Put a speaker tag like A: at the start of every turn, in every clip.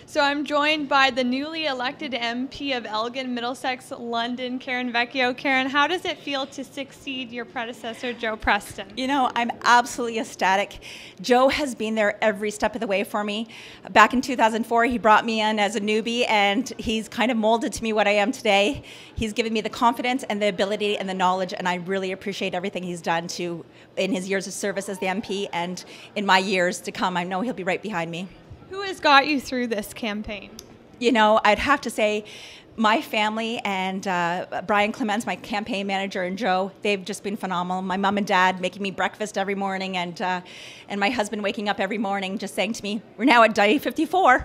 A: So I'm joined by the newly elected MP of Elgin, Middlesex, London, Karen Vecchio. Karen, how does it feel to succeed your predecessor, Joe Preston?
B: You know, I'm absolutely ecstatic. Joe has been there every step of the way for me. Back in 2004, he brought me in as a newbie, and he's kind of molded to me what I am today. He's given me the confidence and the ability and the knowledge, and I really appreciate everything he's done in his years of service as the MP and in my years to come. I know he'll be right behind me.
A: Who has got you through this campaign?
B: You know, I'd have to say my family and Brian Clemens, my campaign manager, and Joe, they've just been phenomenal. My mom and dad making me breakfast every morning, and my husband waking up every morning just saying to me, "We're now at day 54."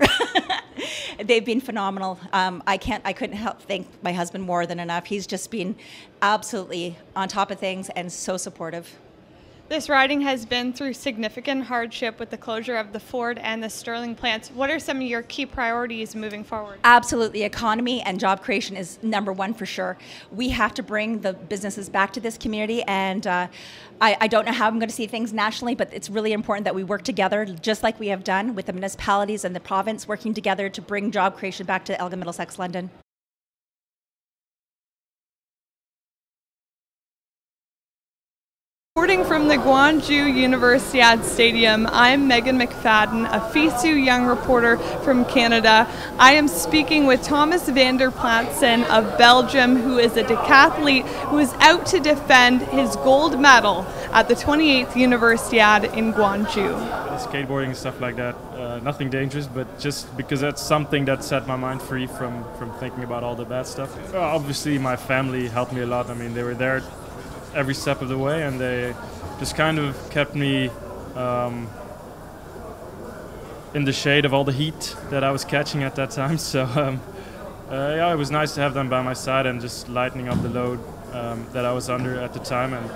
B: They've been phenomenal. I couldn't help thank my husband more than enough. He's just been absolutely on top of things and so supportive.
A: This riding has been through significant hardship with the closure of the Ford and the Sterling plants. What are some of your key priorities moving forward?
B: Absolutely. Economy and job creation is number one for sure. We have to bring the businesses back to this community, and I don't know how I'm going to see things nationally, but it's really important that we work together, just like we have done with the municipalities and the province, working together to bring job creation back to Elgin, Middlesex, London.
A: Reporting from the Gwangju Universiade Stadium, I'm Megan McFadden, a FISU Young reporter from Canada. I am speaking with Thomas van der Platsen of Belgium, who is a decathlete who is out to defend his gold medal at the 28th Universiade in Gwangju.
C: Skateboarding and stuff like that, nothing dangerous, but just because that's something that set my mind free from thinking about all the bad stuff. Obviously, my family helped me a lot. I mean, they were there every step of the way, and they just kind of kept me in the shade of all the heat that I was catching at that time. So yeah, it was nice to have them by my side and just lightening up the load that I was under at the time, and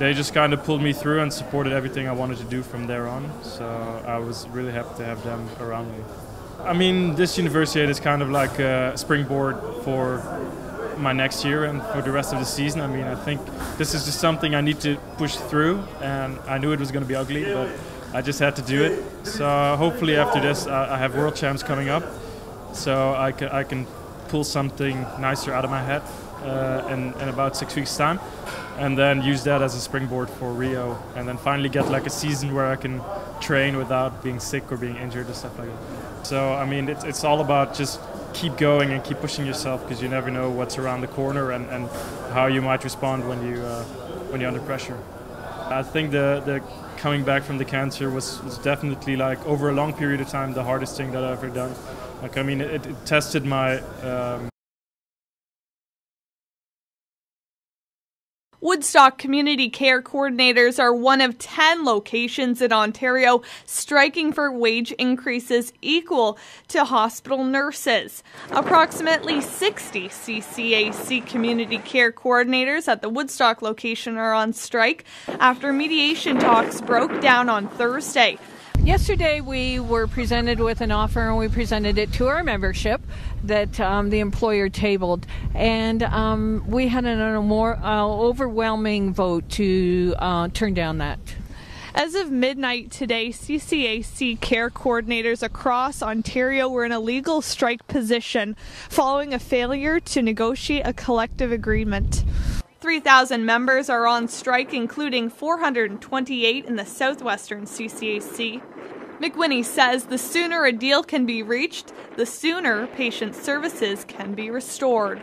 C: they just kind of pulled me through and supported everything I wanted to do from there on. So I was really happy to have them around me. I mean, this Universiade is kind of like a springboard for my next year and for the rest of the season. I mean, I think this is just something I need to push through, and I knew it was going to be ugly, but I just had to do it. So hopefully after this I have World Champs coming up, so I can pull something nicer out of my head in about 6 weeks time, and then use that as a springboard for Rio, and then finally get like a season where I can train without being sick or being injured and stuff like that. So I mean, it's all about just keep going and keep pushing yourself, because you never know what's around the corner and how you might respond when you're under pressure. I think the coming back from the cancer was definitely, like, over a long period of time, the hardest thing that I've ever done. Like, I mean, it tested my
A: Woodstock Community Care Coordinators are one of 10 locations in Ontario striking for wage increases equal to hospital nurses. Approximately 60 CCAC Community Care Coordinators at the Woodstock location are on strike after mediation talks broke down on Thursday.
D: Yesterday we were presented with an offer, and we presented it to our membership that the employer tabled, and we had a more overwhelming vote to turn down that.
A: As of midnight today, CCAC care coordinators across Ontario were in a legal strike position following a failure to negotiate a collective agreement. 3,000 members are on strike, including 428 in the southwestern CCAC. McWhinney says the sooner a deal can be reached, the sooner patient services can be restored.